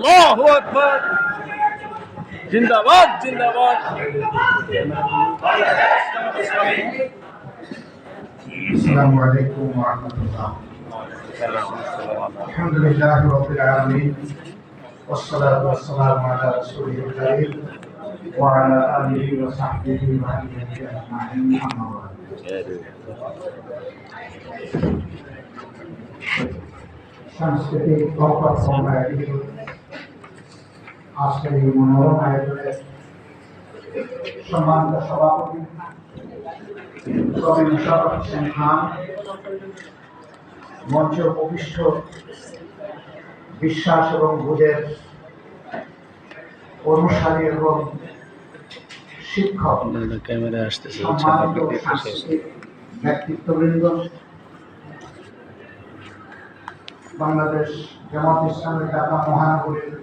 আল্লাহু আকবার। জিন্দাবাদ জিন্দাবাদ। السلام عليكم ورحمة الله. الحمد لله رب العالمين والصلاة والسلام على رسوله الكريم وعلى آله وصحبه وأهله أجمعين أما بعد. সাংস্কৃতিক আজকের এই মনোরম আয়োজনের সম্মানিত সভাপতি কবি মুশাররফ হোসেন খান, মঞ্চে উপবিষ্ট বিশ্বাস এবং বোধের অনুসারী এবং শিক্ষক, সম্মানিত সাংস্কৃতিক ব্যক্তিত্ববৃন্দ, বাংলাদেশ জামাত ইসলামের ঢাকা মহানগরীর